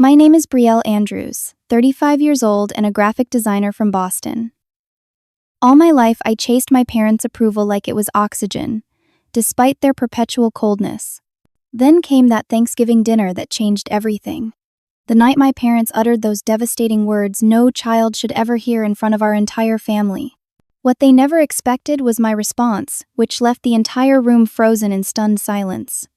My name is Brielle Andrews, 35 years old and a graphic designer from Boston. All my life, I chased my parents' approval like it was oxygen, despite their perpetual coldness. Then came that Thanksgiving dinner that changed everything. The night my parents uttered those devastating words no child should ever hear in front of our entire family. What they never expected was my response, which left the entire room frozen in stunned silence.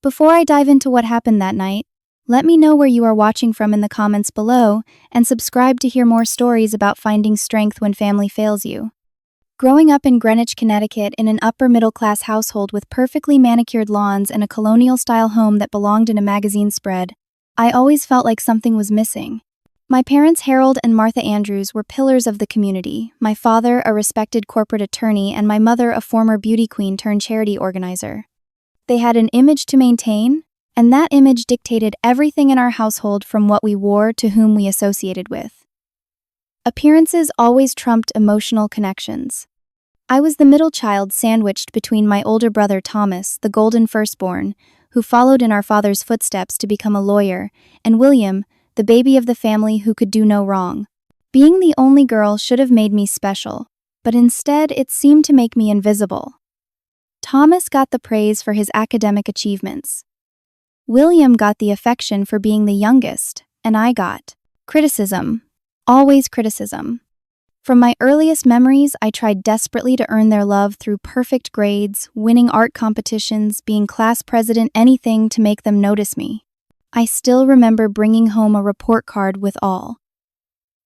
Before I dive into what happened that night, let me know where you are watching from in the comments below, and subscribe to hear more stories about finding strength when family fails you. Growing up in Greenwich, Connecticut in an upper-middle-class household with perfectly manicured lawns and a colonial-style home that belonged in a magazine spread, I always felt like something was missing. My parents, Harold and Martha Andrews, were pillars of the community, my father a respected corporate attorney and my mother a former beauty queen turned charity organizer. They had an image to maintain, and that image dictated everything in our household from what we wore to whom we associated with. Appearances always trumped emotional connections. I was the middle child sandwiched between my older brother Thomas, the golden firstborn, who followed in our father's footsteps to become a lawyer, and William, the baby of the family who could do no wrong. Being the only girl should have made me special, but instead it seemed to make me invisible. Thomas got the praise for his academic achievements. William got the affection for being the youngest, and I got criticism. Always criticism. From my earliest memories, I tried desperately to earn their love through perfect grades, winning art competitions, being class president, anything to make them notice me. I still remember bringing home a report card with all.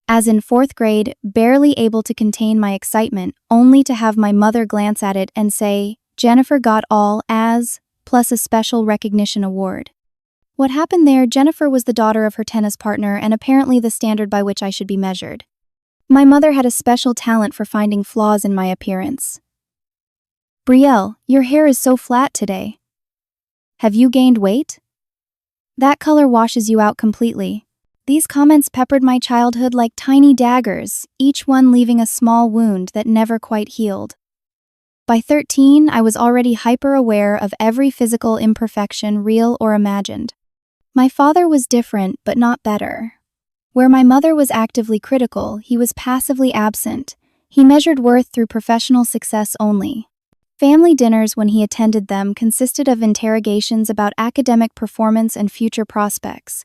As in 4th grade, barely able to contain my excitement, only to have my mother glance at it and say, "Jennifer got all As, plus a special recognition award." What happened there? Jennifer was the daughter of her tennis partner and apparently the standard by which I should be measured. My mother had a special talent for finding flaws in my appearance. "Brielle, your hair is so flat today. Have you gained weight? That color washes you out completely." These comments peppered my childhood like tiny daggers, each one leaving a small wound that never quite healed. By 13, I was already hyper-aware of every physical imperfection, real or imagined. My father was different, but not better. Where my mother was actively critical, he was passively absent. He measured worth through professional success only. Family dinners, when he attended them, consisted of interrogations about academic performance and future prospects.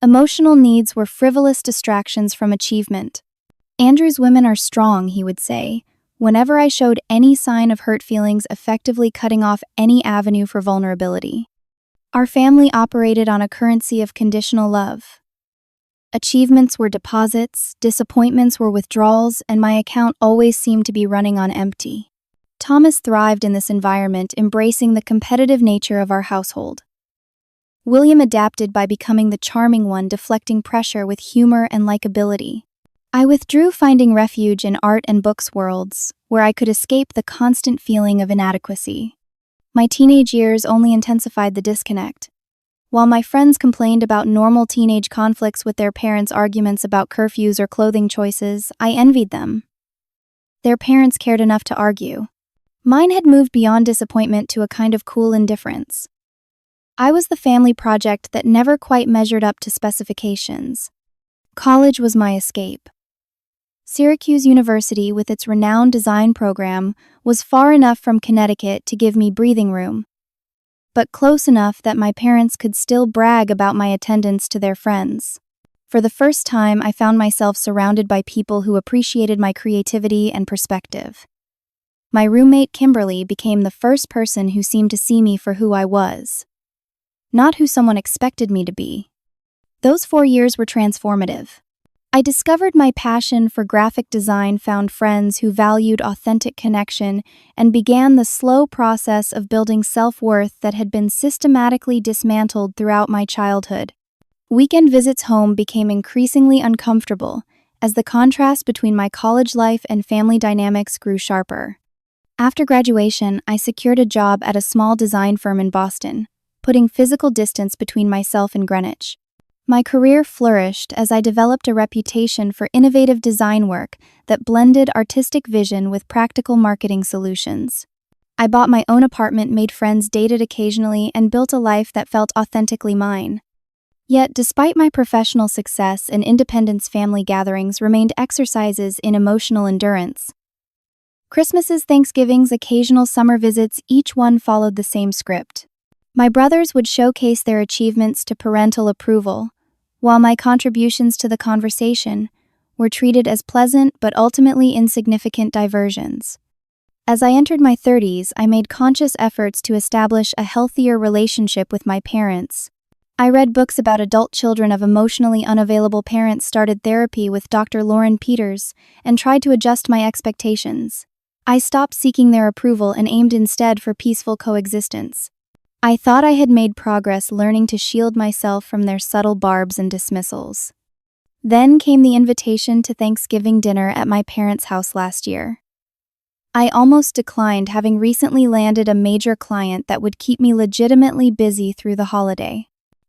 Emotional needs were frivolous distractions from achievement. "Andrew's women are strong," he would say, whenever I showed any sign of hurt feelings, effectively cutting off any avenue for vulnerability. Our family operated on a currency of conditional love. Achievements were deposits, disappointments were withdrawals, and my account always seemed to be running on empty. Thomas thrived in this environment, embracing the competitive nature of our household. William adapted by becoming the charming one, deflecting pressure with humor and likability. I withdrew, finding refuge in art and books worlds, where I could escape the constant feeling of inadequacy. My teenage years only intensified the disconnect. While my friends complained about normal teenage conflicts with their parents' arguments about curfews or clothing choices, I envied them. Their parents cared enough to argue. Mine had moved beyond disappointment to a kind of cool indifference. I was the family project that never quite measured up to specifications. College was my escape. Syracuse University, with its renowned design program, was far enough from Connecticut to give me breathing room, but close enough that my parents could still brag about my attendance to their friends. For the first time, I found myself surrounded by people who appreciated my creativity and perspective. My roommate Kimberly became the first person who seemed to see me for who I was, not who someone expected me to be. Those 4 years were transformative. I discovered my passion for graphic design, found friends who valued authentic connection, and began the slow process of building self-worth that had been systematically dismantled throughout my childhood. Weekend visits home became increasingly uncomfortable as the contrast between my college life and family dynamics grew sharper. After graduation, I secured a job at a small design firm in Boston, putting physical distance between myself and Greenwich. My career flourished as I developed a reputation for innovative design work that blended artistic vision with practical marketing solutions. I bought my own apartment, made friends, dated occasionally, and built a life that felt authentically mine. Yet, despite my professional success and independence, family gatherings remained exercises in emotional endurance. Christmases, Thanksgivings, occasional summer visits, each one followed the same script. My brothers would showcase their achievements to parental approval, while my contributions to the conversation were treated as pleasant but ultimately insignificant diversions. As I entered my 30s, I made conscious efforts to establish a healthier relationship with my parents. I read books about adult children of emotionally unavailable parents, started therapy with Dr. Lauren Peters, and tried to adjust my expectations. I stopped seeking their approval and aimed instead for peaceful coexistence. I thought I had made progress learning to shield myself from their subtle barbs and dismissals. Then came the invitation to Thanksgiving dinner at my parents' house last year. I almost declined, having recently landed a major client that would keep me legitimately busy through the holiday.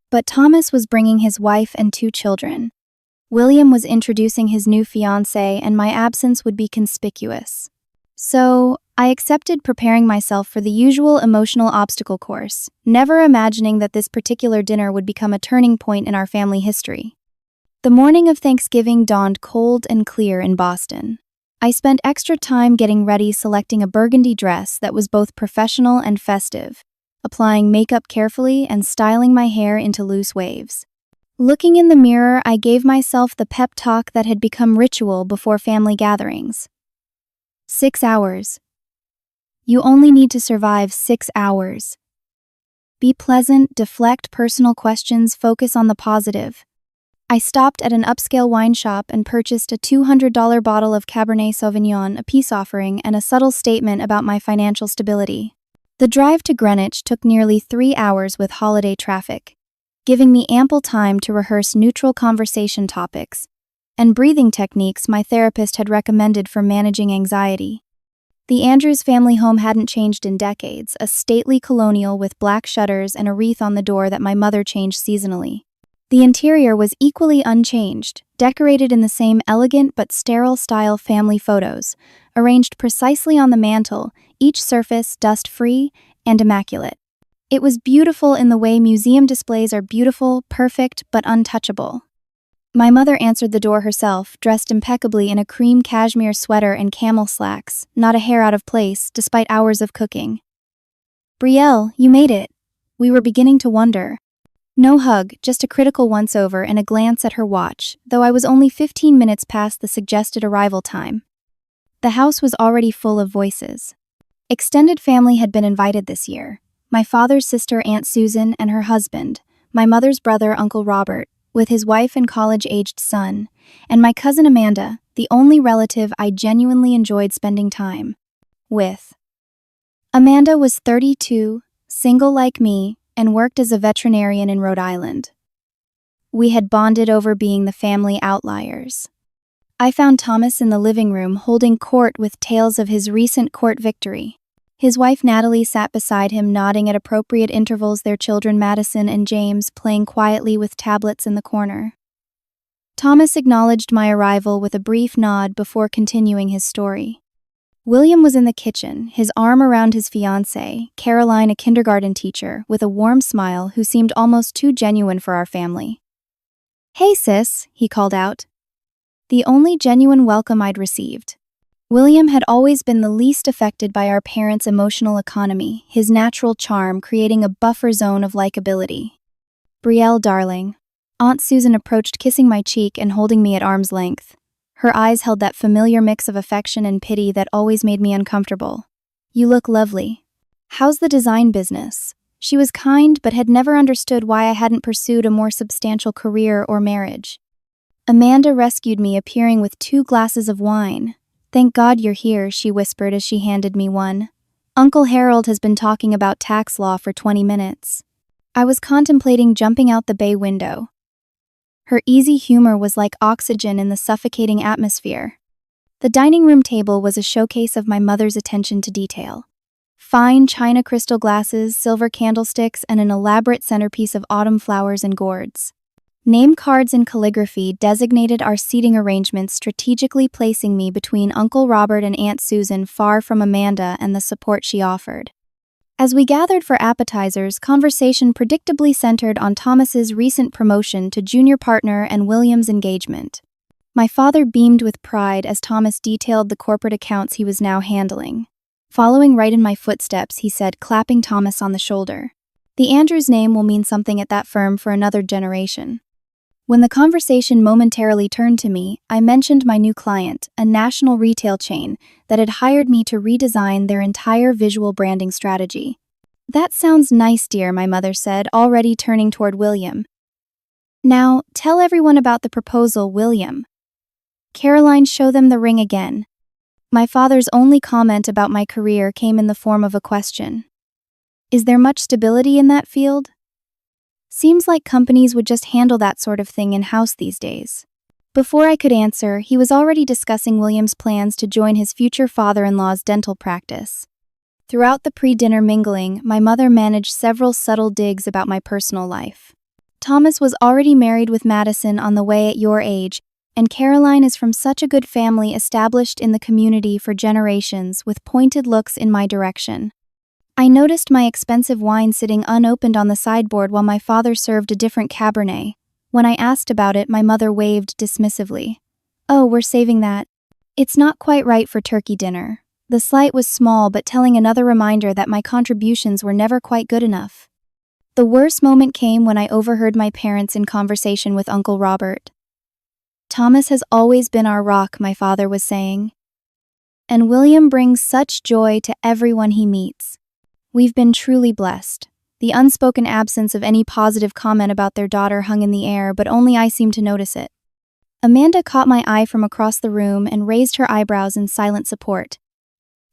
But Thomas was bringing his wife and 2 children. William was introducing his new fiancée, and my absence would be conspicuous. So, I accepted, preparing myself for the usual emotional obstacle course, never imagining that this particular dinner would become a turning point in our family history. The morning of Thanksgiving dawned cold and clear in Boston. I spent extra time getting ready, selecting a burgundy dress that was both professional and festive, applying makeup carefully and styling my hair into loose waves. Looking in the mirror, I gave myself the pep talk that had become ritual before family gatherings. 6 hours. You only need to survive 6 hours. Be pleasant, deflect personal questions, focus on the positive. I stopped at an upscale wine shop and purchased a $200 bottle of Cabernet Sauvignon, a peace offering, and a subtle statement about my financial stability. The drive to Greenwich took nearly 3 hours with holiday traffic, giving me ample time to rehearse neutral conversation topics and breathing techniques my therapist had recommended for managing anxiety. The Andrews family home hadn't changed in decades, a stately colonial with black shutters and a wreath on the door that my mother changed seasonally. The interior was equally unchanged, decorated in the same elegant but sterile style family photos, arranged precisely on the mantel, each surface dust-free and immaculate. It was beautiful in the way museum displays are beautiful, perfect, but untouchable. My mother answered the door herself, dressed impeccably in a cream cashmere sweater and camel slacks, not a hair out of place, despite hours of cooking. "Brielle, you made it." We were beginning to wonder. No hug, just a critical once-over and a glance at her watch, though I was only 15 minutes past the suggested arrival time. The house was already full of voices. Extended family had been invited this year. My father's sister, Aunt Susan, and her husband, my mother's brother, Uncle Robert, with his wife and college-aged son, and my cousin Amanda, the only relative I genuinely enjoyed spending time with. Amanda was 32, single like me, and worked as a veterinarian in Rhode Island. We had bonded over being the family outliers. I found Thomas in the living room holding court with tales of his recent court victory. His wife Natalie sat beside him, nodding at appropriate intervals, their children Madison and James playing quietly with tablets in the corner. Thomas acknowledged my arrival with a brief nod before continuing his story. William was in the kitchen, his arm around his fiancée, Caroline, a kindergarten teacher, with a warm smile who seemed almost too genuine for our family. "Hey sis," he called out. The only genuine welcome I'd received. William had always been the least affected by our parents' emotional economy, his natural charm creating a buffer zone of likability. "Brielle, darling." Aunt Susan approached, kissing my cheek and holding me at arm's length. Her eyes held that familiar mix of affection and pity that always made me uncomfortable. "You look lovely. How's the design business?" She was kind, but had never understood why I hadn't pursued a more substantial career or marriage. Amanda rescued me, appearing with 2 glasses of wine. "Thank God you're here," she whispered as she handed me one. "Uncle Harold has been talking about tax law for 20 minutes. I was contemplating jumping out the bay window." Her easy humor was like oxygen in the suffocating atmosphere. The dining room table was a showcase of my mother's attention to detail. Fine china crystal glasses, silver candlesticks, and an elaborate centerpiece of autumn flowers and gourds. Name cards in calligraphy designated our seating arrangements, strategically placing me between Uncle Robert and Aunt Susan, far from Amanda and the support she offered. As we gathered for appetizers, conversation predictably centered on Thomas's recent promotion to junior partner and William's engagement. My father beamed with pride as Thomas detailed the corporate accounts he was now handling. Following right in my footsteps, he said, clapping Thomas on the shoulder, "The Andrews name will mean something at that firm for another generation." When the conversation momentarily turned to me, I mentioned my new client, a national retail chain that had hired me to redesign their entire visual branding strategy. "That sounds nice, dear," my mother said, already turning toward William. "Now, tell everyone about the proposal, William." "Caroline, show them the ring again." My father's only comment about my career came in the form of a question. "Is there much stability in that field?" Seems like companies would just handle that sort of thing in-house these days. Before I could answer, he was already discussing William's plans to join his future father-in-law's dental practice. Throughout the pre-dinner mingling, my mother managed several subtle digs about my personal life. "Thomas was already married with Madison on the way at your age, and Caroline is from such a good family established in the community for generations," with pointed looks in my direction. I noticed my expensive wine sitting unopened on the sideboard while my father served a different Cabernet. When I asked about it, my mother waved dismissively. "Oh, we're saving that. It's not quite right for turkey dinner." The slight was small, but telling another reminder that my contributions were never quite good enough. The worst moment came when I overheard my parents in conversation with Uncle Robert. "Thomas has always been our rock," my father was saying. "And William brings such joy to everyone he meets. We've been truly blessed." The unspoken absence of any positive comment about their daughter hung in the air, but only I seemed to notice it. Amanda caught my eye from across the room and raised her eyebrows in silent support.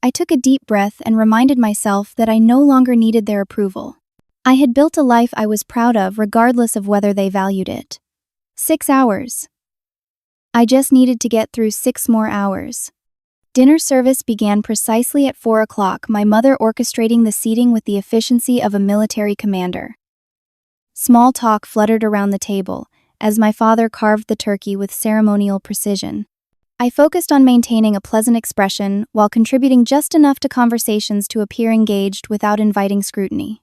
I took a deep breath and reminded myself that I no longer needed their approval. I had built a life I was proud of regardless of whether they valued it. 6 hours. I just needed to get through 6 more hours. Dinner service began precisely at 4 o'clock, my mother orchestrating the seating with the efficiency of a military commander. Small talk fluttered around the table, as my father carved the turkey with ceremonial precision. I focused on maintaining a pleasant expression while contributing just enough to conversations to appear engaged without inviting scrutiny.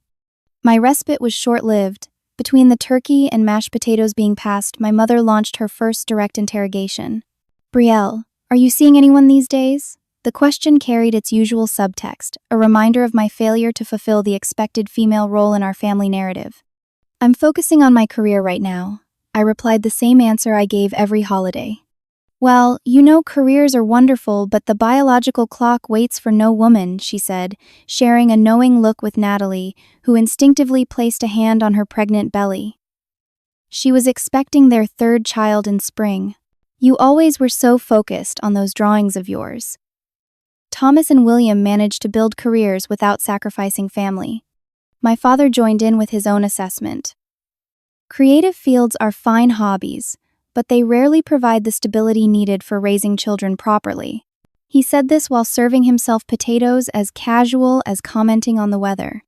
My respite was short-lived. Between the turkey and mashed potatoes being passed, my mother launched her first direct interrogation. "Brielle, are you seeing anyone these days?" The question carried its usual subtext, a reminder of my failure to fulfill the expected female role in our family narrative. "I'm focusing on my career right now," I replied, the same answer I gave every holiday. "Well, you know, careers are wonderful, but the biological clock waits for no woman," she said, sharing a knowing look with Natalie, who instinctively placed a hand on her pregnant belly. She was expecting their 3rd child in spring. "You always were so focused on those drawings of yours." Thomas and William managed to build careers without sacrificing family. My father joined in with his own assessment. "Creative fields are fine hobbies, but they rarely provide the stability needed for raising children properly." He said this while serving himself potatoes as casual as commenting on the weather.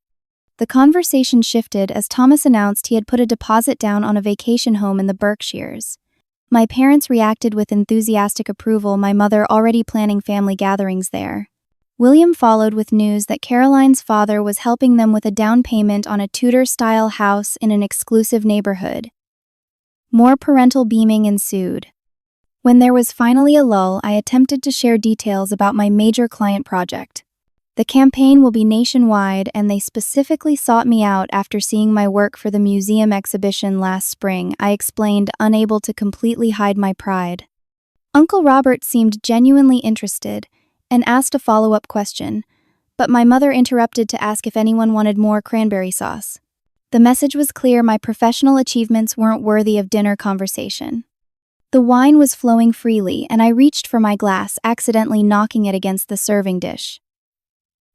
The conversation shifted as Thomas announced he had put a deposit down on a vacation home in the Berkshires. My parents reacted with enthusiastic approval, my mother already planning family gatherings there. William followed with news that Caroline's father was helping them with a down payment on a Tudor-style house in an exclusive neighborhood. More parental beaming ensued. When there was finally a lull, I attempted to share details about my major client project. The campaign will be nationwide, and they specifically sought me out after seeing my work for the museum exhibition last spring, I explained, unable to completely hide my pride. Uncle Robert seemed genuinely interested and asked a follow-up question, but my mother interrupted to ask if anyone wanted more cranberry sauce. The message was clear: my professional achievements weren't worthy of dinner conversation. The wine was flowing freely, and I reached for my glass, accidentally knocking it against the serving dish.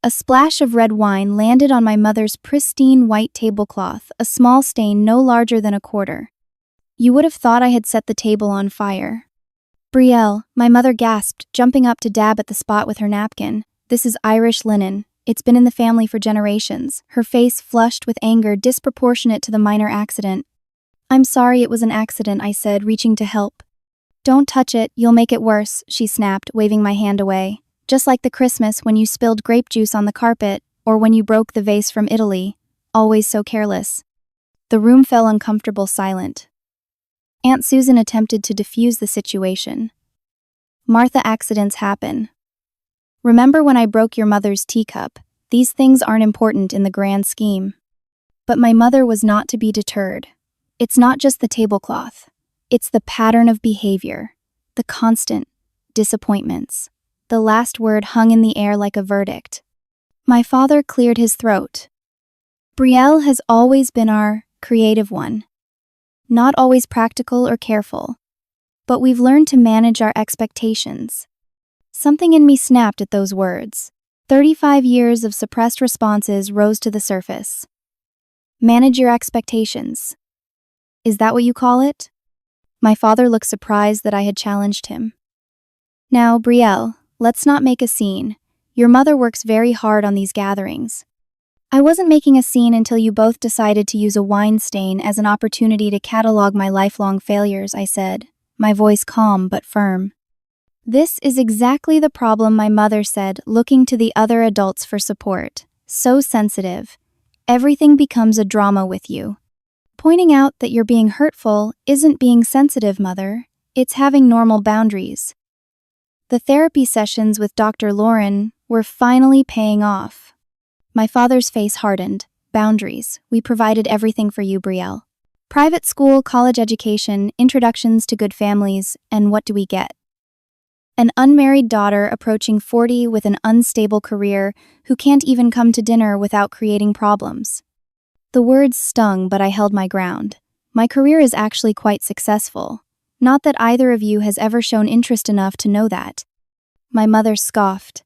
A splash of red wine landed on my mother's pristine white tablecloth, a small stain no larger than a quarter. You would have thought I had set the table on fire. "Brielle," my mother gasped, jumping up to dab at the spot with her napkin. "This is Irish linen. It's been in the family for generations," her face flushed with anger disproportionate to the minor accident. "I'm sorry, it was an accident," I said, reaching to help. "Don't touch it, you'll make it worse," she snapped, waving my hand away. "Just like the Christmas when you spilled grape juice on the carpet." Or when you broke the vase from Italy, always so careless. The room fell uncomfortable silent. Aunt Susan attempted to defuse the situation. Martha, accidents happen. Remember when I broke your mother's teacup? These things aren't important in the grand scheme. But my mother was not to be deterred. It's not just the tablecloth. It's the pattern of behavior, the constant disappointments. The last word hung in the air like a verdict. My father cleared his throat. Brielle has always been our creative one. Not always practical or careful. But we've learned to manage our expectations. Something in me snapped at those words. 35 years of suppressed responses rose to the surface. Manage your expectations. Is that what you call it? My father looked surprised that I had challenged him. Now, Brielle, let's not make a scene. Your mother works very hard on these gatherings. I wasn't making a scene until you both decided to use a wine stain as an opportunity to catalog my lifelong failures, I said, my voice calm but firm. This is exactly the problem, my mother said, looking to the other adults for support. So sensitive. Everything becomes a drama with you. Pointing out that you're being hurtful isn't being sensitive, mother. It's having normal boundaries. The therapy sessions with Dr. Lauren were finally paying off. My father's face hardened. Boundaries. We provided everything for you, Brielle. Private school, college education, introductions to good families, and what do we get? An unmarried daughter approaching 40 with an unstable career who can't even come to dinner without creating problems. The words stung, but I held my ground. My career is actually quite successful. Not that either of you has ever shown interest enough to know that. My mother scoffed.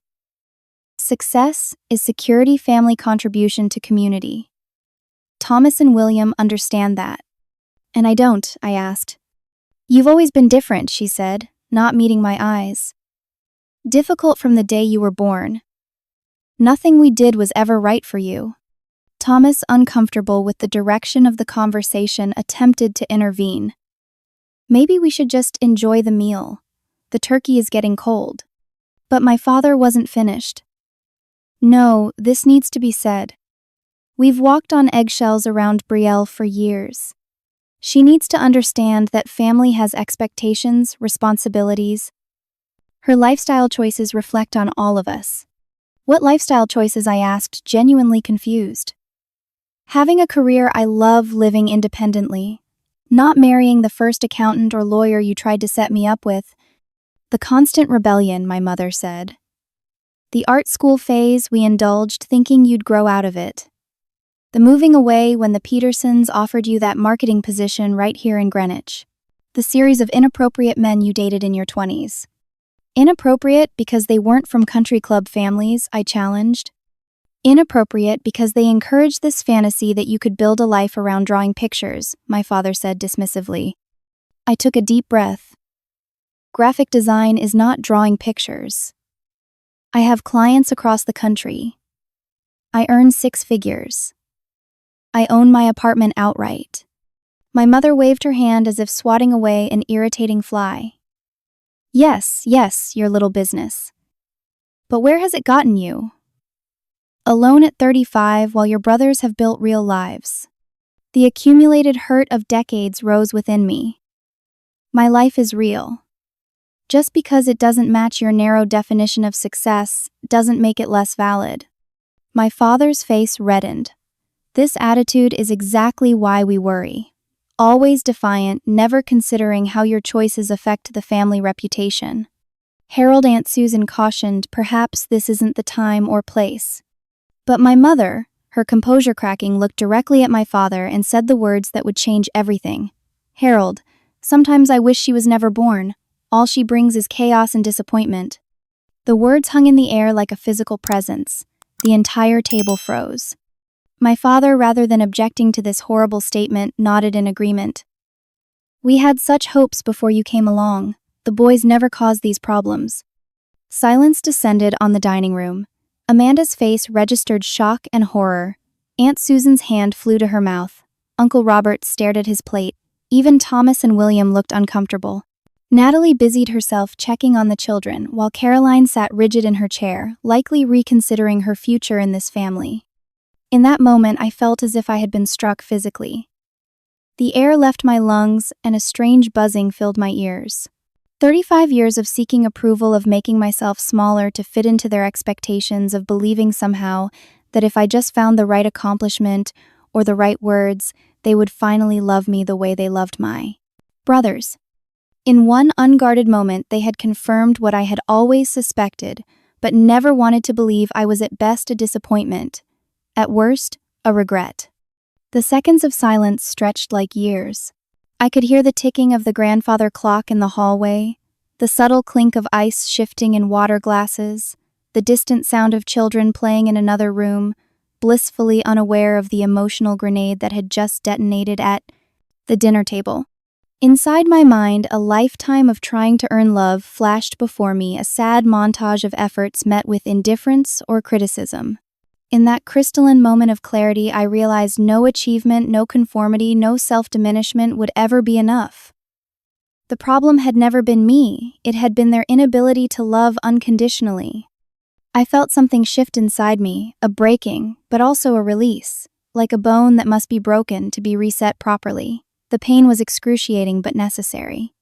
Success is security, family contribution to community. Thomas and William understand that. And I don't, I asked. You've always been different, she said, not meeting my eyes. Difficult from the day you were born. Nothing we did was ever right for you. Thomas, uncomfortable with the direction of the conversation, attempted to intervene. Maybe we should just enjoy the meal. The turkey is getting cold. But my father wasn't finished. No, this needs to be said. We've walked on eggshells around Brielle for years. She needs to understand that family has expectations, responsibilities. Her lifestyle choices reflect on all of us. What lifestyle choices? I asked, genuinely confused. Having a career I love, living independently. Not marrying the first accountant or lawyer you tried to set me up with. The constant rebellion, my mother said. The art school phase we indulged thinking you'd grow out of it. The moving away when the Petersons offered you that marketing position right here in Greenwich. The series of inappropriate men you dated in your 20s. Inappropriate because they weren't from country club families, I challenged. Inappropriate because they encouraged this fantasy that you could build a life around drawing pictures, my father said dismissively. I took a deep breath. Graphic design is not drawing pictures. I have clients across the country. I earn 6 figures. I own my apartment outright. My mother waved her hand as if swatting away an irritating fly. Yes, your little business. But where has it gotten you? Alone at 35 while your brothers have built real lives. The accumulated hurt of decades rose within me. My life is real. Just because it doesn't match your narrow definition of success doesn't make it less valid. My father's face reddened. This attitude is exactly why we worry. Always defiant, never considering how your choices affect the family reputation. Harold, Aunt Susan cautioned, perhaps this isn't the time or place. But my mother, her composure cracking, looked directly at my father and said the words that would change everything. Harold, sometimes I wish she was never born. All she brings is chaos and disappointment. The words hung in the air like a physical presence. The entire table froze. My father, rather than objecting to this horrible statement, nodded in agreement. We had such hopes before you came along. The boys never caused these problems. Silence descended on the dining room. Amanda's face registered shock and horror. Aunt Susan's hand flew to her mouth. Uncle Robert stared at his plate. Even Thomas and William looked uncomfortable. Natalie busied herself checking on the children, while Caroline sat rigid in her chair, likely reconsidering her future in this family. In that moment, I felt as if I had been struck physically. The air left my lungs, and a strange buzzing filled my ears. 35 years of seeking approval, of making myself smaller to fit into their expectations, of believing somehow that if I just found the right accomplishment or the right words, they would finally love me the way they loved my brothers. In one unguarded moment, they had confirmed what I had always suspected, but never wanted to believe. I was at best a disappointment, at worst, a regret. The seconds of silence stretched like years. I could hear the ticking of the grandfather clock in the hallway, the subtle clink of ice shifting in water glasses, the distant sound of children playing in another room, blissfully unaware of the emotional grenade that had just detonated at the dinner table. Inside my mind, a lifetime of trying to earn love flashed before me, a sad montage of efforts met with indifference or criticism. In that crystalline moment of clarity, I realized no achievement, no conformity, no self-diminishment would ever be enough. The problem had never been me, it had been their inability to love unconditionally. I felt something shift inside me, a breaking, but also a release, like a bone that must be broken to be reset properly. The pain was excruciating but necessary.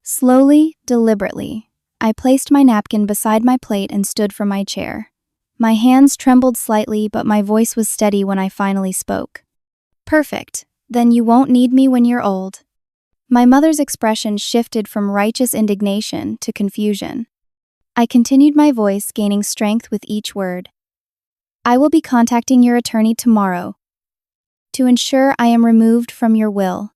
Slowly, deliberately, I placed my napkin beside my plate and stood from my chair. My hands trembled slightly, but my voice was steady when I finally spoke. Perfect. Then you won't need me when you're old. My mother's expression shifted from righteous indignation to confusion. I continued, my voice gaining strength with each word. I will be contacting your attorney tomorrow to ensure I am removed from your will.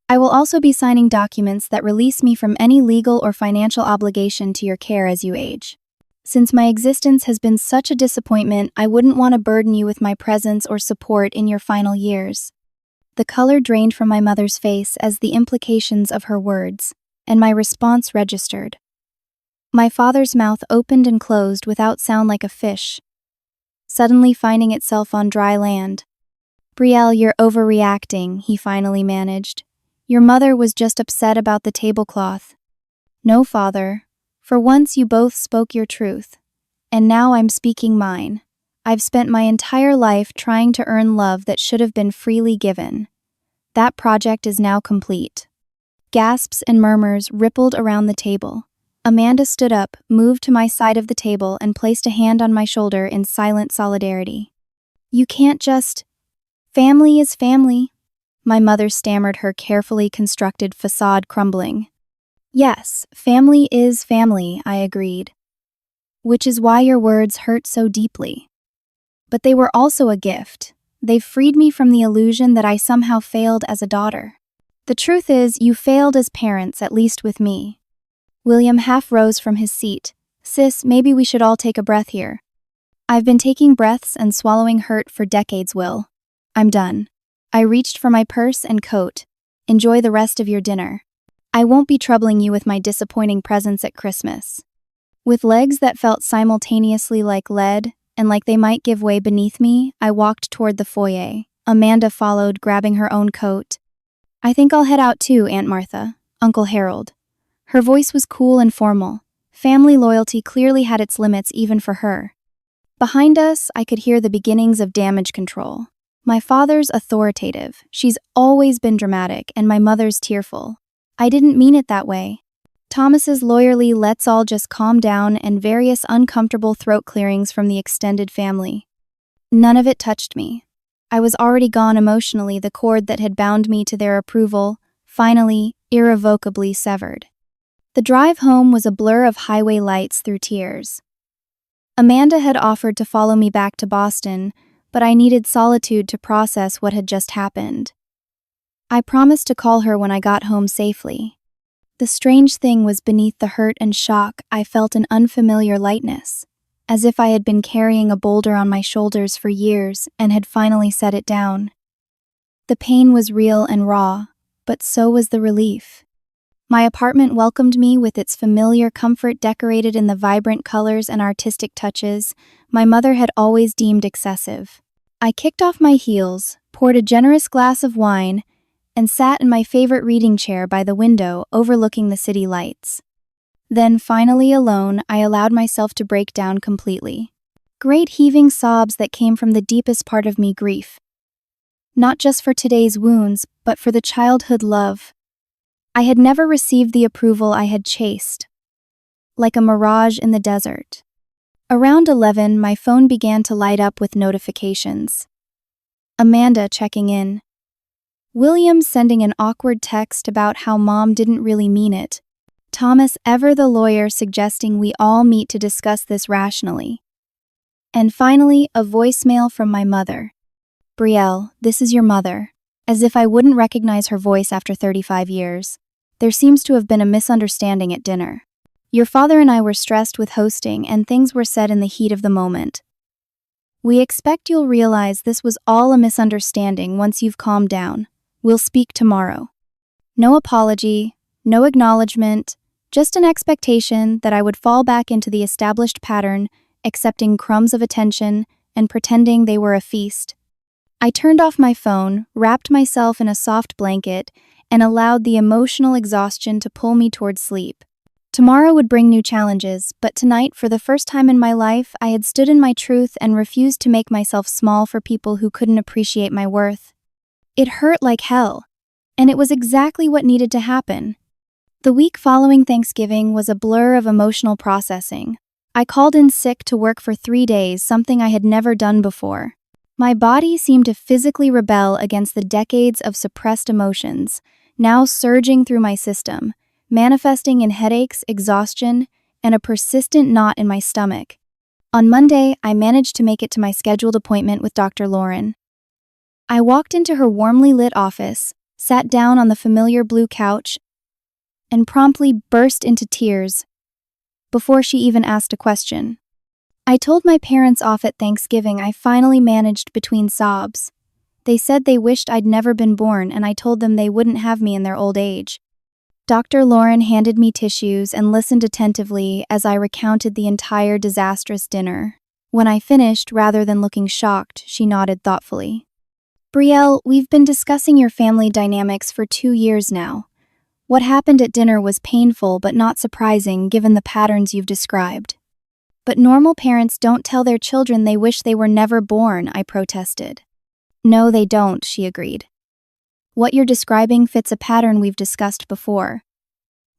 I will also be signing documents that release me from any legal or financial obligation to your care as you age. Since my existence has been such a disappointment, I wouldn't want to burden you with my presence or support in your final years. The color drained from my mother's face as the implications of her words, and my response registered. My father's mouth opened and closed without sound, like a fish, suddenly finding itself on dry land. Brielle, you're overreacting, he finally managed. Your mother was just upset about the tablecloth. No, father. For once you both spoke your truth. And now I'm speaking mine. I've spent my entire life trying to earn love that should have been freely given. That project is now complete. Gasps and murmurs rippled around the table. Amanda stood up, moved to my side of the table, and placed a hand on my shoulder in silent solidarity. You can't just... Family is family. My mother stammered, her carefully constructed facade crumbling. Yes, family is family, I agreed. Which is why your words hurt so deeply. But they were also a gift. They've freed me from the illusion that I somehow failed as a daughter. The truth is, you failed as parents, at least with me. William half rose from his seat. Sis, maybe we should all take a breath here. I've been taking breaths and swallowing hurt for decades, Will. I'm done. I reached for my purse and coat. Enjoy the rest of your dinner. I won't be troubling you with my disappointing presents at Christmas. With legs that felt simultaneously like lead and like they might give way beneath me, I walked toward the foyer. Amanda followed, grabbing her own coat. I think I'll head out too, Aunt Martha, Uncle Harold. Her voice was cool and formal. Family loyalty clearly had its limits even for her. Behind us, I could hear the beginnings of damage control. My father's authoritative, she's always been dramatic, and my mother's tearful. I didn't mean it that way. Thomas's lawyerly let's all just calm down, and various uncomfortable throat clearings from the extended family. None of it touched me. I was already gone emotionally, the cord that had bound me to their approval, finally, irrevocably severed. The drive home was a blur of highway lights through tears. Amanda had offered to follow me back to Boston, but I needed solitude to process what had just happened. I promised to call her when I got home safely. The strange thing was, beneath the hurt and shock, I felt an unfamiliar lightness, as if I had been carrying a boulder on my shoulders for years and had finally set it down. The pain was real and raw, but so was the relief. My apartment welcomed me with its familiar comfort, decorated in the vibrant colors and artistic touches my mother had always deemed excessive. I kicked off my heels, poured a generous glass of wine, and sat in my favorite reading chair by the window overlooking the city lights. Then, finally alone, I allowed myself to break down completely. Great heaving sobs that came from the deepest part of me, grief. Not just for today's wounds, but for the childhood love. I had never received the approval I had chased. Like a mirage in the desert. Around 11, my phone began to light up with notifications. Amanda checking in. William sending an awkward text about how Mom didn't really mean it. Thomas, ever the lawyer, suggesting we all meet to discuss this rationally. And finally, a voicemail from my mother. Brielle, this is your mother. As if I wouldn't recognize her voice after 35 years. There seems to have been a misunderstanding at dinner. Your father and I were stressed with hosting, and things were said in the heat of the moment. We expect you'll realize this was all a misunderstanding once you've calmed down. We'll speak tomorrow. No apology, no acknowledgement, just an expectation that I would fall back into the established pattern, accepting crumbs of attention and pretending they were a feast. I turned off my phone, wrapped myself in a soft blanket, and allowed the emotional exhaustion to pull me toward sleep. Tomorrow would bring new challenges, but tonight, for the first time in my life, I had stood in my truth and refused to make myself small for people who couldn't appreciate my worth. It hurt like hell, and it was exactly what needed to happen. The week following Thanksgiving was a blur of emotional processing. I called in sick to work for 3 days, something I had never done before. My body seemed to physically rebel against the decades of suppressed emotions, now surging through my system, manifesting in headaches, exhaustion, and a persistent knot in my stomach. On Monday, I managed to make it to my scheduled appointment with Dr. Lauren. I walked into her warmly lit office, sat down on the familiar blue couch, and promptly burst into tears before she even asked a question. I told my parents off at Thanksgiving. I finally managed between sobs. They said they wished I'd never been born, and I told them they wouldn't have me in their old age. Dr. Lauren handed me tissues and listened attentively as I recounted the entire disastrous dinner. When I finished, rather than looking shocked, she nodded thoughtfully. Brielle, we've been discussing your family dynamics for 2 years now. What happened at dinner was painful but not surprising given the patterns you've described. But normal parents don't tell their children they wish they were never born, I protested. No, they don't, she agreed. What you're describing fits a pattern we've discussed before.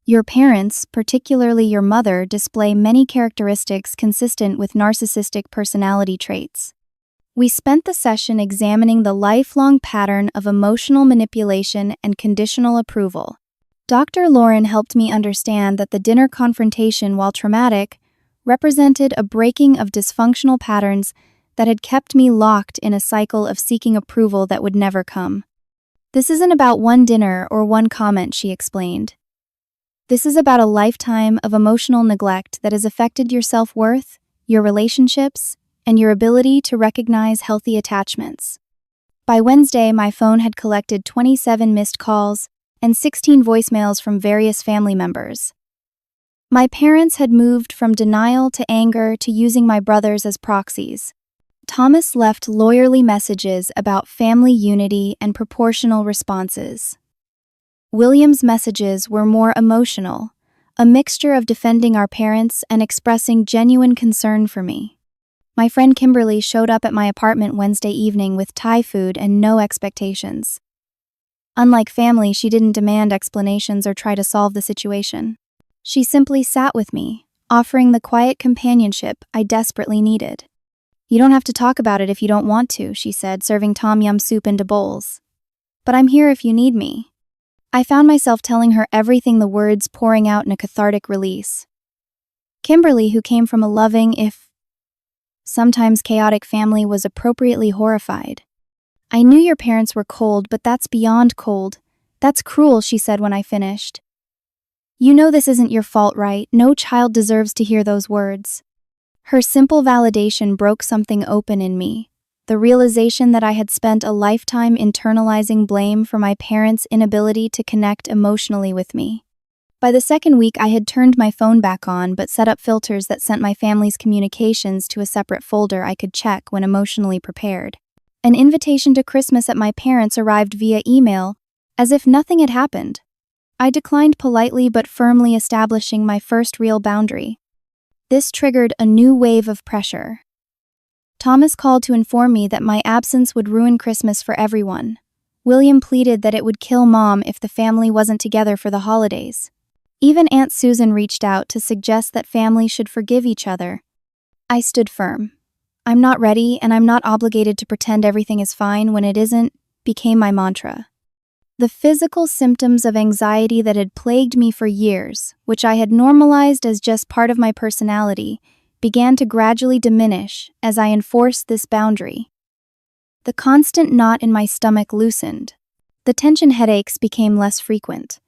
Your parents, particularly your mother, display many characteristics consistent with narcissistic personality traits. We spent the session examining the lifelong pattern of emotional manipulation and conditional approval. Dr. Lauren helped me understand that the dinner confrontation, while traumatic, represented a breaking of dysfunctional patterns that had kept me locked in a cycle of seeking approval that would never come. This isn't about one dinner or one comment, she explained. This is about a lifetime of emotional neglect that has affected your self-worth, your relationships, and your ability to recognize healthy attachments. By Wednesday, my phone had collected 27 missed calls and 16 voicemails from various family members. My parents had moved from denial to anger to using my brothers as proxies. Thomas left lawyerly messages about family unity and proportional responses. William's messages were more emotional, a mixture of defending our parents and expressing genuine concern for me. My friend Kimberly showed up at my apartment Wednesday evening with Thai food and no expectations. Unlike family, she didn't demand explanations or try to solve the situation. She simply sat with me, offering the quiet companionship I desperately needed. You don't have to talk about it if you don't want to, she said, serving tom yum soup into bowls. But I'm here if you need me. I found myself telling her everything, the words pouring out in a cathartic release. Kimberly, who came from a loving, if sometimes chaotic family, was appropriately horrified. I knew your parents were cold, but that's beyond cold. That's cruel, she said when I finished. You know this isn't your fault, right? No child deserves to hear those words. Her simple validation broke something open in me, the realization that I had spent a lifetime internalizing blame for my parents' inability to connect emotionally with me. By the second week, I had turned my phone back on but set up filters that sent my family's communications to a separate folder I could check when emotionally prepared. An invitation to Christmas at my parents' arrived via email, as if nothing had happened. I declined politely but firmly, establishing my first real boundary. This triggered a new wave of pressure. Thomas called to inform me that my absence would ruin Christmas for everyone. William pleaded that it would kill Mom if the family wasn't together for the holidays. Even Aunt Susan reached out to suggest that families should forgive each other. I stood firm. "I'm not ready, and I'm not obligated to pretend everything is fine when it isn't," became my mantra. The physical symptoms of anxiety that had plagued me for years, which I had normalized as just part of my personality, began to gradually diminish as I enforced this boundary. The constant knot in my stomach loosened. The tension headaches became less frequent.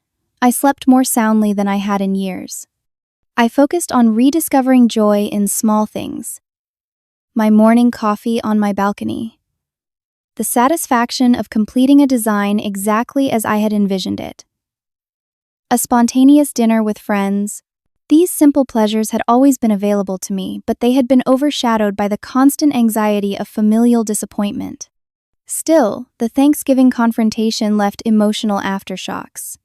I slept more soundly than I had in years. I focused on rediscovering joy in small things. My morning coffee on my balcony. The satisfaction of completing a design exactly as I had envisioned it. A spontaneous dinner with friends. These simple pleasures had always been available to me, but they had been overshadowed by the constant anxiety of familial disappointment. Still, the Thanksgiving confrontation left emotional aftershocks.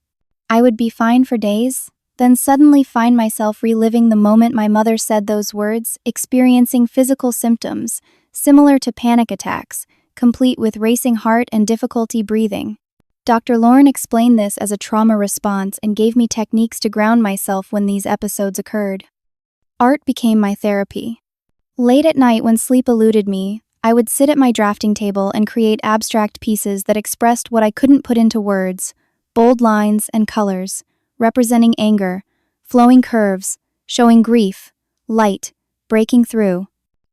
I would be fine for days, then suddenly find myself reliving the moment my mother said those words, experiencing physical symptoms similar to panic attacks, complete with racing heart and difficulty breathing. Dr. Lauren explained this as a trauma response and gave me techniques to ground myself when these episodes occurred. Art became my therapy. Late at night, when sleep eluded me, I would sit at my drafting table and create abstract pieces that expressed what I couldn't put into words, bold lines and colors, representing anger, flowing curves, showing grief, light, breaking through,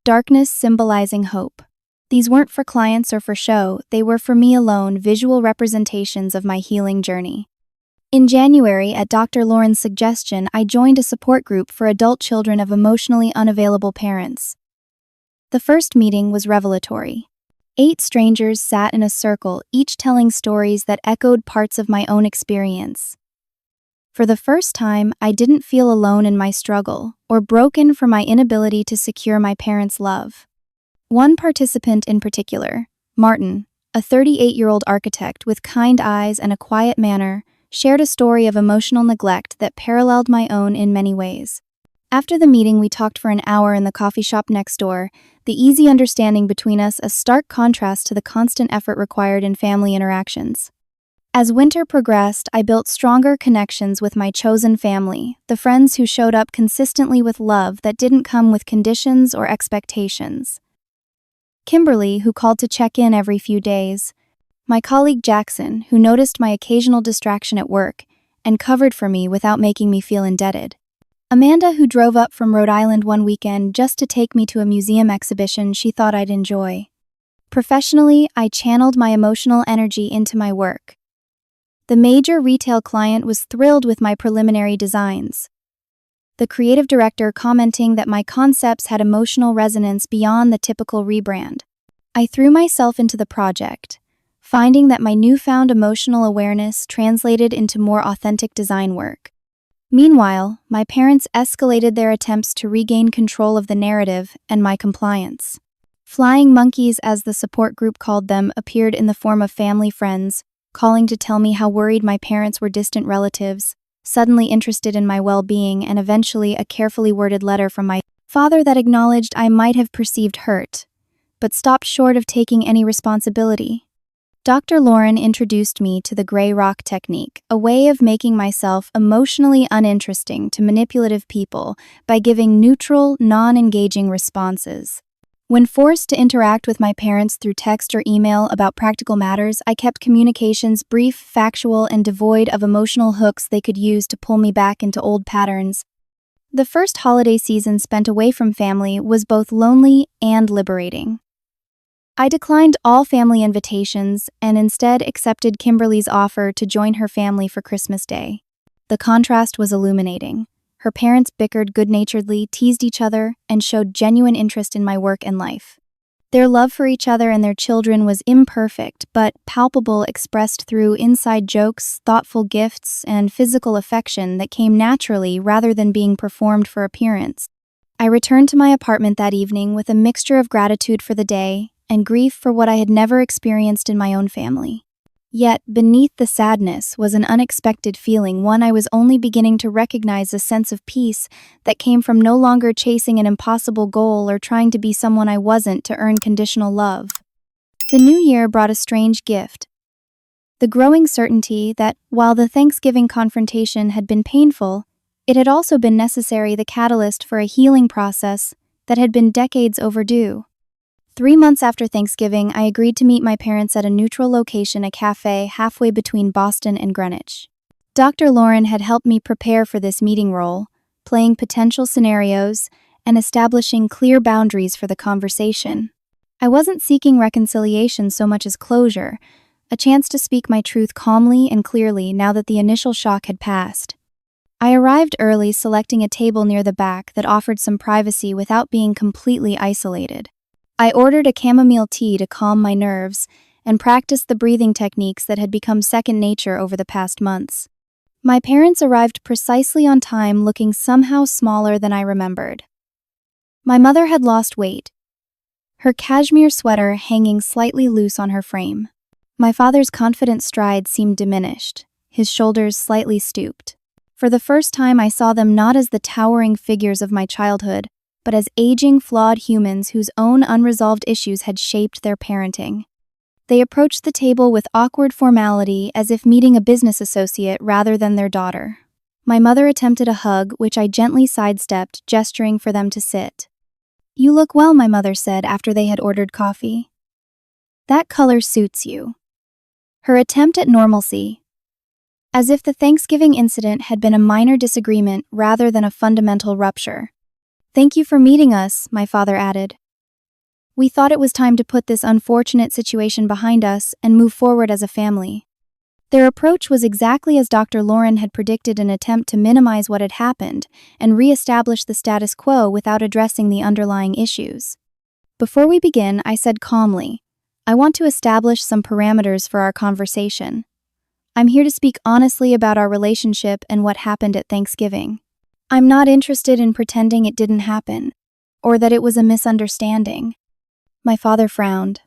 darkness symbolizing hope. These weren't for clients or for show, they were for me alone, visual representations of my healing journey. In January, at Dr. Lauren's suggestion, I joined a support group for adult children of emotionally unavailable parents. The first meeting was revelatory. 8 strangers sat in a circle, each telling stories that echoed parts of my own experience. For the first time, I didn't feel alone in my struggle, or broken for my inability to secure my parents' love. One participant in particular, Martin, a 38-year-old architect with kind eyes and a quiet manner, shared a story of emotional neglect that paralleled my own in many ways. After the meeting, we talked for an hour in the coffee shop next door, the easy understanding between us a stark contrast to the constant effort required in family interactions. As winter progressed, I built stronger connections with my chosen family, the friends who showed up consistently with love that didn't come with conditions or expectations. Kimberly, who called to check in every few days. My colleague Jackson, who noticed my occasional distraction at work and covered for me without making me feel indebted. Amanda, who drove up from Rhode Island one weekend just to take me to a museum exhibition she thought I'd enjoy. Professionally, I channeled my emotional energy into my work. The major retail client was thrilled with my preliminary designs. The creative director commenting that my concepts had emotional resonance beyond the typical rebrand. I threw myself into the project, finding that my newfound emotional awareness translated into more authentic design work. Meanwhile, my parents escalated their attempts to regain control of the narrative and my compliance. Flying monkeys, as the support group called them, appeared in the form of family friends, calling to tell me how worried my parents were, distant relatives, suddenly interested in my well-being, and eventually a carefully worded letter from my father that acknowledged I might have perceived hurt, but stopped short of taking any responsibility. Dr. Lauren introduced me to the gray rock technique, a way of making myself emotionally uninteresting to manipulative people by giving neutral, non-engaging responses. When forced to interact with my parents through text or email about practical matters, I kept communications brief, factual, and devoid of emotional hooks they could use to pull me back into old patterns. The first holiday season spent away from family was both lonely and liberating. I declined all family invitations and instead accepted Kimberly's offer to join her family for Christmas Day. The contrast was illuminating. Her parents bickered good-naturedly, teased each other, and showed genuine interest in my work and life. Their love for each other and their children was imperfect but palpable, expressed through inside jokes, thoughtful gifts, and physical affection that came naturally rather than being performed for appearance. I returned to my apartment that evening with a mixture of gratitude for the day and grief for what I had never experienced in my own family. Yet, beneath the sadness was an unexpected feeling, one I was only beginning to recognize, a sense of peace that came from no longer chasing an impossible goal or trying to be someone I wasn't to earn conditional love. The new year brought a strange gift. The growing certainty that, while the Thanksgiving confrontation had been painful, it had also been necessary, the catalyst for a healing process that had been decades overdue. 3 months after Thanksgiving, I agreed to meet my parents at a neutral location, a cafe halfway between Boston and Greenwich. Dr. Lauren had helped me prepare for this meeting role, playing potential scenarios and establishing clear boundaries for the conversation. I wasn't seeking reconciliation so much as closure, a chance to speak my truth calmly and clearly now that the initial shock had passed. I arrived early, selecting a table near the back that offered some privacy without being completely isolated. I ordered a chamomile tea to calm my nerves and practiced the breathing techniques that had become second nature over the past months. My parents arrived precisely on time, looking somehow smaller than I remembered. My mother had lost weight, her cashmere sweater hanging slightly loose on her frame. My father's confident stride seemed diminished, his shoulders slightly stooped. For the first time, I saw them not as the towering figures of my childhood, but as aging, flawed humans whose own unresolved issues had shaped their parenting. They approached the table with awkward formality, as if meeting a business associate rather than their daughter. My mother attempted a hug, which I gently sidestepped, gesturing for them to sit. "You look well," my mother said after they had ordered coffee. "That color suits you." Her attempt at normalcy, as if the Thanksgiving incident had been a minor disagreement rather than a fundamental rupture. "Thank you for meeting us," my father added. "We thought it was time to put this unfortunate situation behind us and move forward as a family." Their approach was exactly as Dr. Lauren had predicted, an attempt to minimize what had happened and re-establish the status quo without addressing the underlying issues. "Before we begin," I said calmly, "I want to establish some parameters for our conversation. I'm here to speak honestly about our relationship and what happened at Thanksgiving. I'm not interested in pretending it didn't happen, or that it was a misunderstanding." My father frowned.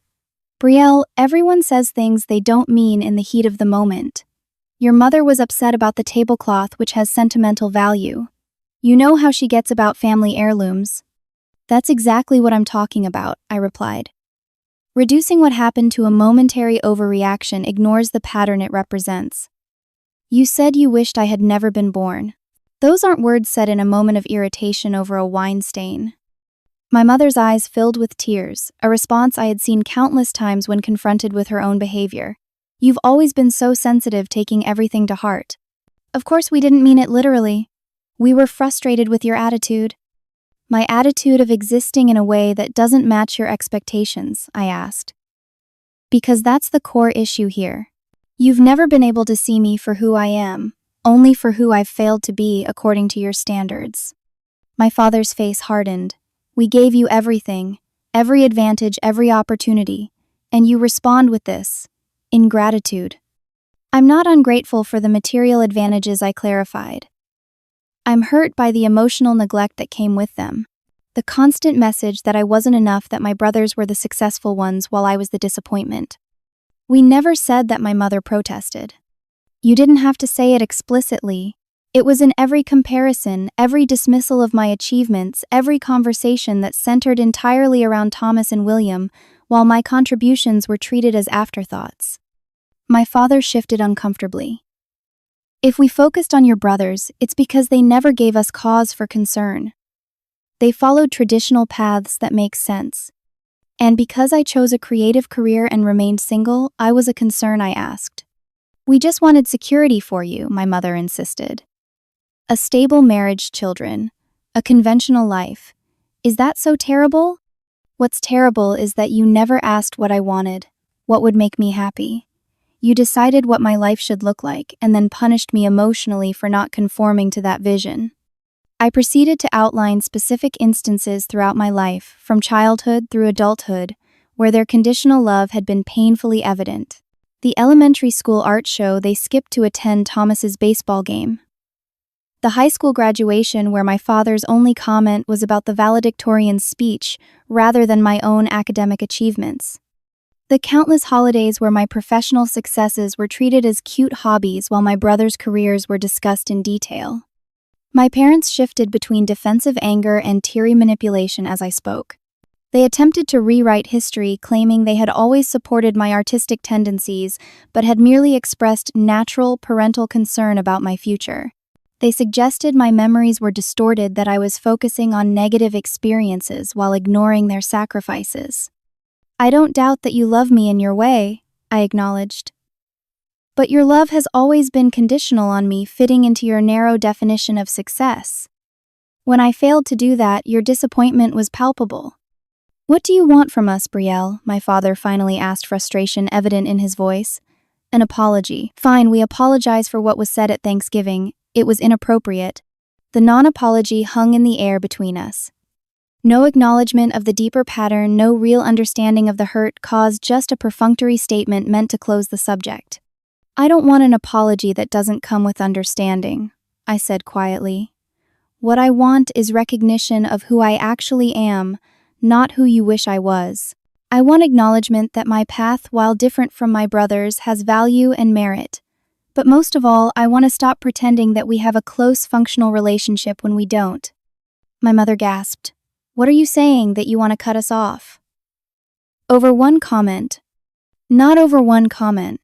"Brielle, everyone says things they don't mean in the heat of the moment. Your mother was upset about the tablecloth, which has sentimental value. You know how she gets about family heirlooms." "That's exactly what I'm talking about," I replied. Reducing what happened to a momentary overreaction ignores the pattern it represents. "You said you wished I had never been born." Those aren't words said in a moment of irritation over a wine stain. My mother's eyes filled with tears, a response I had seen countless times when confronted with her own behavior. "You've always been so sensitive, taking everything to heart." "Of course we didn't mean it literally. We were frustrated with your attitude." "My attitude of existing in a way that doesn't match your expectations," I asked. "Because that's the core issue here. You've never been able to see me for who I am, only for who I've failed to be according to your standards." My father's face hardened. "We gave you everything, every advantage, every opportunity, and you respond with this, ingratitude." "I'm not ungrateful for the material advantages," I clarified. "I'm hurt by the emotional neglect that came with them. The constant message that I wasn't enough, that my brothers were the successful ones while I was the disappointment." "We never said that," my mother protested. "You didn't have to say it explicitly. It was in every comparison, every dismissal of my achievements, every conversation that centered entirely around Thomas and William, while my contributions were treated as afterthoughts." My father shifted uncomfortably. "If we focused on your brothers, it's because they never gave us cause for concern. They followed traditional paths that make sense. And because I chose a creative career and remained single, I was a concern," I asked. "We just wanted security for you," my mother insisted. "A stable marriage, children, a conventional life. Is that so terrible?" "What's terrible is that you never asked what I wanted, what would make me happy. You decided what my life should look like and then punished me emotionally for not conforming to that vision." I proceeded to outline specific instances throughout my life, from childhood through adulthood, where their conditional love had been painfully evident. The elementary school art show they skipped to attend Thomas's baseball game. The high school graduation where my father's only comment was about the valedictorian speech rather than my own academic achievements. The countless holidays where my professional successes were treated as cute hobbies while my brothers' careers were discussed in detail. My parents shifted between defensive anger and teary manipulation as I spoke. They attempted to rewrite history, claiming they had always supported my artistic tendencies, but had merely expressed natural parental concern about my future. They suggested my memories were distorted, that I was focusing on negative experiences while ignoring their sacrifices. "I don't doubt that you love me in your way," I acknowledged. "But your love has always been conditional on me fitting into your narrow definition of success. When I failed to do that, your disappointment was palpable." "What do you want from us, Brielle?" my father finally asked, frustration evident in his voice. "An apology." "Fine, we apologize for what was said at Thanksgiving. It was inappropriate." The non-apology hung in the air between us. No acknowledgement of the deeper pattern, no real understanding of the hurt caused, just a perfunctory statement meant to close the subject. "I don't want an apology that doesn't come with understanding," I said quietly. "What I want is recognition of who I actually am, not who you wish I was. I want acknowledgement that my path, while different from my brother's, has value and merit. But most of all, I want to stop pretending that we have a close, functional relationship when we don't." My mother gasped. "What are you saying, that you want to cut us off?" "Over one comment." "Not over one comment.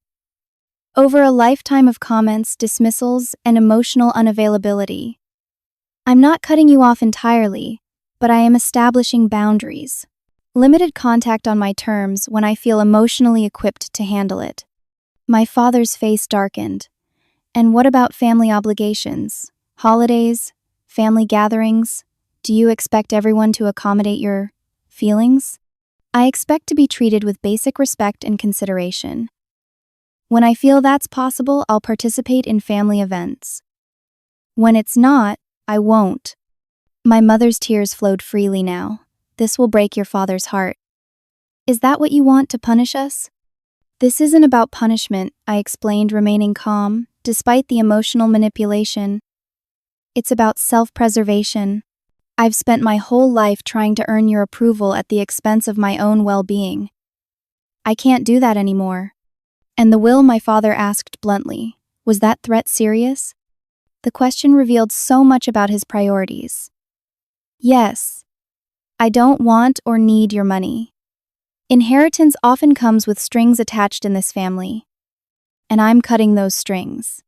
Over a lifetime of comments, dismissals, and emotional unavailability. I'm not cutting you off entirely, but I am establishing boundaries. Limited contact on my terms when I feel emotionally equipped to handle it." My father's face darkened. "And what about family obligations? Holidays? Family gatherings? Do you expect everyone to accommodate your feelings?" "I expect to be treated with basic respect and consideration. When I feel that's possible, I'll participate in family events. When it's not, I won't." My mother's tears flowed freely now. "This will break your father's heart." "Is that what you want, to punish us?" "This isn't about punishment," I explained, remaining calm, despite the emotional manipulation. "It's about self-preservation. I've spent my whole life trying to earn your approval at the expense of my own well-being. I can't do that anymore." "And the will?" my father asked bluntly. Was that threat serious? The question revealed so much about his priorities. "Yes. I don't want or need your money. Inheritance often comes with strings attached in this family, and I'm cutting those strings."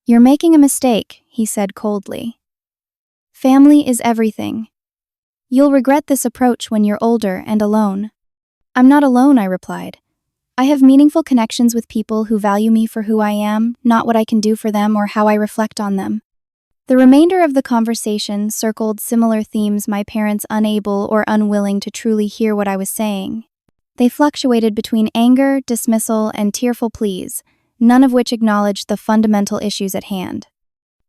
"You're making a mistake," he said coldly. "Family is everything. You'll regret this approach when you're older and alone." "I'm not alone," I replied. "I have meaningful connections with people who value me for who I am, not what I can do for them or how I reflect on them." The remainder of the conversation circled similar themes, my parents unable or unwilling to truly hear what I was saying. They fluctuated between anger, dismissal, and tearful pleas, none of which acknowledged the fundamental issues at hand.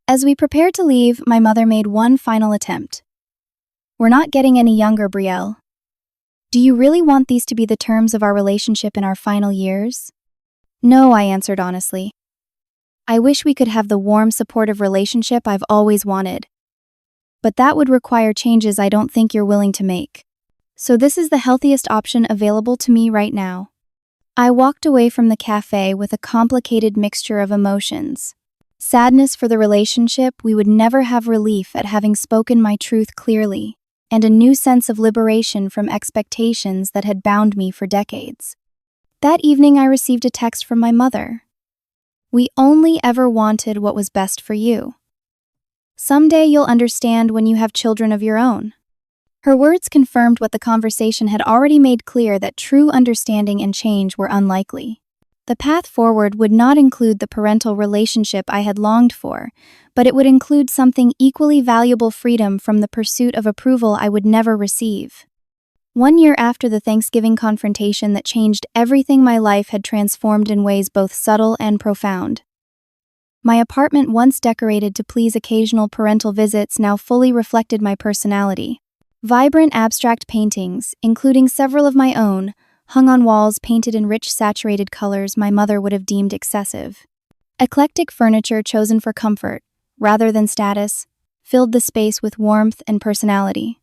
As we prepared to leave, my mother made one final attempt. "We're not getting any younger, Brielle. Do you really want these to be the terms of our relationship in our final years?" "No," I answered honestly. "I wish we could have the warm, supportive relationship I've always wanted. But that would require changes I don't think you're willing to make. So this is the healthiest option available to me right now." I walked away from the cafe with a complicated mixture of emotions. Sadness for the relationship we would never have, relief at having spoken my truth clearly, and a new sense of liberation from expectations that had bound me for decades. That evening I received a text from my mother. "We only ever wanted what was best for you. Someday you'll understand when you have children of your own." Her words confirmed what the conversation had already made clear, that true understanding and change were unlikely. The path forward would not include the parental relationship I had longed for, but it would include something equally valuable: freedom from the pursuit of approval I would never receive. 1 year after the Thanksgiving confrontation that changed everything, my life had transformed in ways both subtle and profound. My apartment, once decorated to please occasional parental visits, now fully reflected my personality. Vibrant abstract paintings, including several of my own, hung on walls painted in rich, saturated colors my mother would have deemed excessive. Eclectic furniture chosen for comfort, rather than status, filled the space with warmth and personality.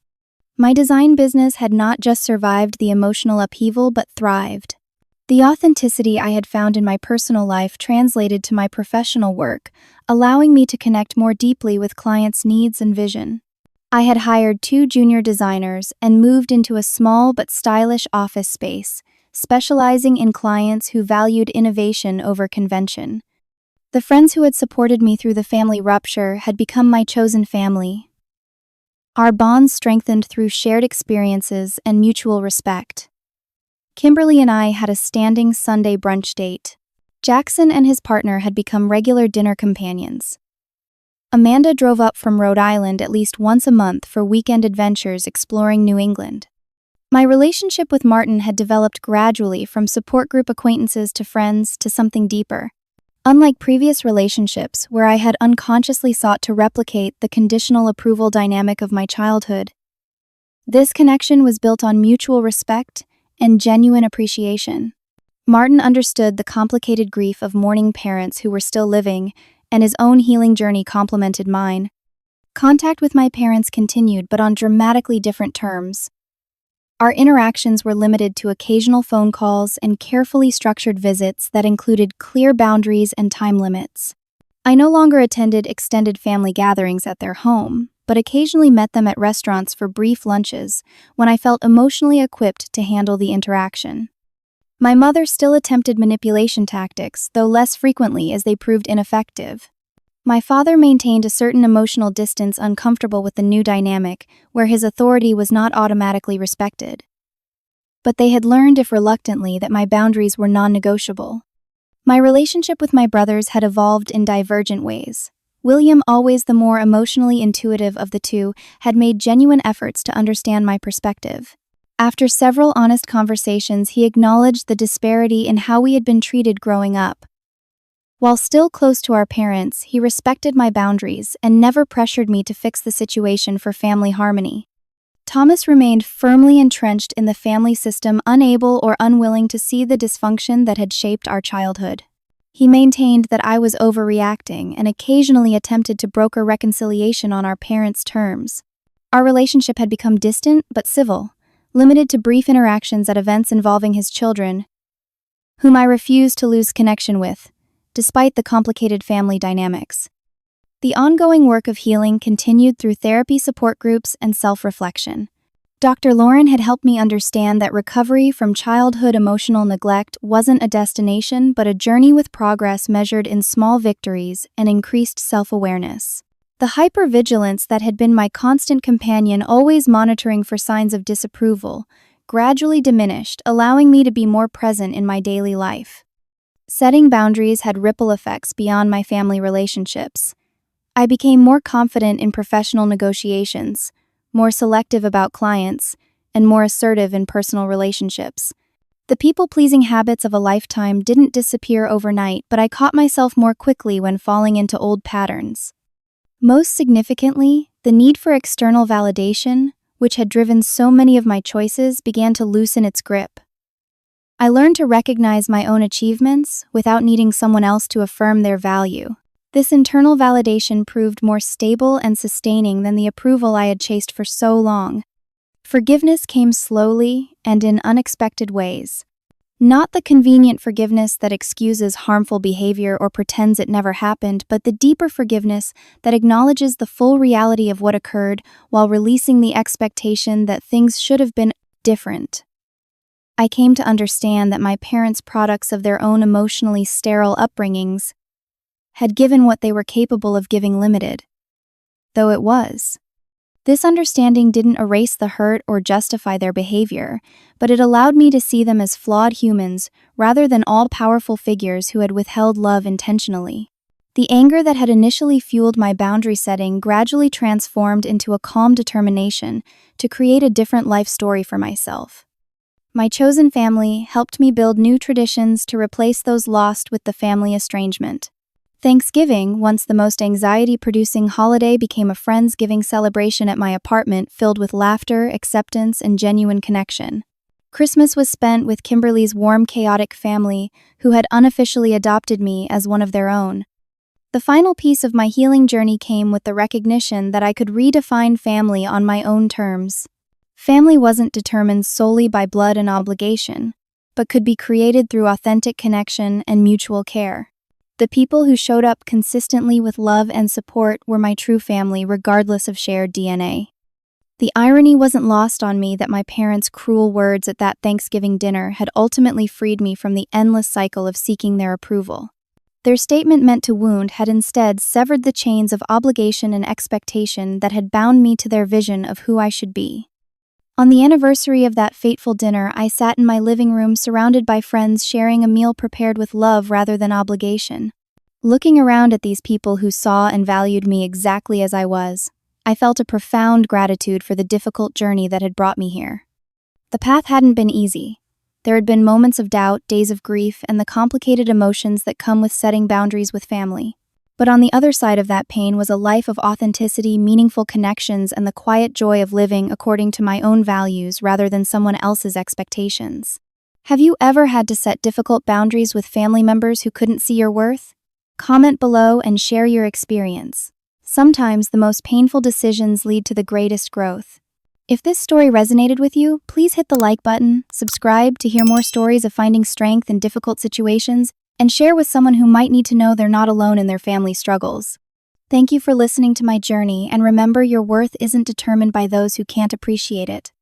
My design business had not just survived the emotional upheaval but thrived. The authenticity I had found in my personal life translated to my professional work, allowing me to connect more deeply with clients' needs and vision. I had hired 2 junior designers and moved into a small but stylish office space, specializing in clients who valued innovation over convention. The friends who had supported me through the family rupture had become my chosen family. Our bonds strengthened through shared experiences and mutual respect. Kimberly and I had a standing Sunday brunch date. Jackson and his partner had become regular dinner companions. Amanda drove up from Rhode Island at least once a month for weekend adventures exploring New England. My relationship with Martin had developed gradually from support group acquaintances to friends to something deeper. Unlike previous relationships where I had unconsciously sought to replicate the conditional approval dynamic of my childhood, this connection was built on mutual respect and genuine appreciation. Martin understood the complicated grief of mourning parents who were still living, and his own healing journey complemented mine. Contact with my parents continued, but on dramatically different terms. Our interactions were limited to occasional phone calls and carefully structured visits that included clear boundaries and time limits. I no longer attended extended family gatherings at their home, but occasionally met them at restaurants for brief lunches when I felt emotionally equipped to handle the interaction. My mother still attempted manipulation tactics, though less frequently as they proved ineffective. My father maintained a certain emotional distance, uncomfortable with the new dynamic, where his authority was not automatically respected. But they had learned, if reluctantly, that my boundaries were non-negotiable. My relationship with my brothers had evolved in divergent ways. William, always the more emotionally intuitive of the two, had made genuine efforts to understand my perspective. After several honest conversations, he acknowledged the disparity in how we had been treated growing up. While still close to our parents, he respected my boundaries and never pressured me to fix the situation for family harmony. Thomas remained firmly entrenched in the family system, unable or unwilling to see the dysfunction that had shaped our childhood. He maintained that I was overreacting and occasionally attempted to broker reconciliation on our parents' terms. Our relationship had become distant but civil, limited to brief interactions at events involving his children, whom I refused to lose connection with, despite the complicated family dynamics. The ongoing work of healing continued through therapy support groups and self-reflection. Dr. Lauren had helped me understand that recovery from childhood emotional neglect wasn't a destination but a journey with progress measured in small victories and increased self-awareness. The hypervigilance that had been my constant companion, always monitoring for signs of disapproval, gradually diminished, allowing me to be more present in my daily life. Setting boundaries had ripple effects beyond my family relationships. I became more confident in professional negotiations, more selective about clients, and more assertive in personal relationships. The people-pleasing habits of a lifetime didn't disappear overnight, but I caught myself more quickly when falling into old patterns. Most significantly, the need for external validation, which had driven so many of my choices, began to loosen its grip. I learned to recognize my own achievements without needing someone else to affirm their value. This internal validation proved more stable and sustaining than the approval I had chased for so long. Forgiveness came slowly and in unexpected ways. Not the convenient forgiveness that excuses harmful behavior or pretends it never happened, but the deeper forgiveness that acknowledges the full reality of what occurred while releasing the expectation that things should have been different. I came to understand that my parents' products of their own emotionally sterile upbringings had given what they were capable of giving limited. Though it was. This understanding didn't erase the hurt or justify their behavior, but it allowed me to see them as flawed humans rather than all-powerful figures who had withheld love intentionally. The anger that had initially fueled my boundary setting gradually transformed into a calm determination to create a different life story for myself. My chosen family helped me build new traditions to replace those lost with the family estrangement. Thanksgiving, once the most anxiety-producing holiday, became a Friendsgiving celebration at my apartment filled with laughter, acceptance, and genuine connection. Christmas was spent with Kimberly's warm, chaotic family, who had unofficially adopted me as one of their own. The final piece of my healing journey came with the recognition that I could redefine family on my own terms. Family wasn't determined solely by blood and obligation. but could be created through authentic connection and mutual care. The people who showed up consistently with love and support were my true family, regardless of shared DNA. The irony wasn't lost on me that my parents' cruel words at that Thanksgiving dinner had ultimately freed me from the endless cycle of seeking their approval. Their statement meant to wound had instead severed the chains of obligation and expectation that had bound me to their vision of who I should be. On the anniversary of that fateful dinner, I sat in my living room surrounded by friends sharing a meal prepared with love rather than obligation. Looking around at these people who saw and valued me exactly as I was, I felt a profound gratitude for the difficult journey that had brought me here. The path hadn't been easy. There had been moments of doubt, days of grief, and the complicated emotions that come with setting boundaries with family. But on the other side of that pain was a life of authenticity, meaningful connections, and the quiet joy of living according to my own values rather than someone else's expectations. Have you ever had to set difficult boundaries with family members who couldn't see your worth? Comment below and share your experience. Sometimes the most painful decisions lead to the greatest growth. If this story resonated with you, please hit the like button, subscribe to hear more stories of finding strength in difficult situations, and share with someone who might need to know they're not alone in their family struggles. Thank you for listening to my journey, and remember, your worth isn't determined by those who can't appreciate it.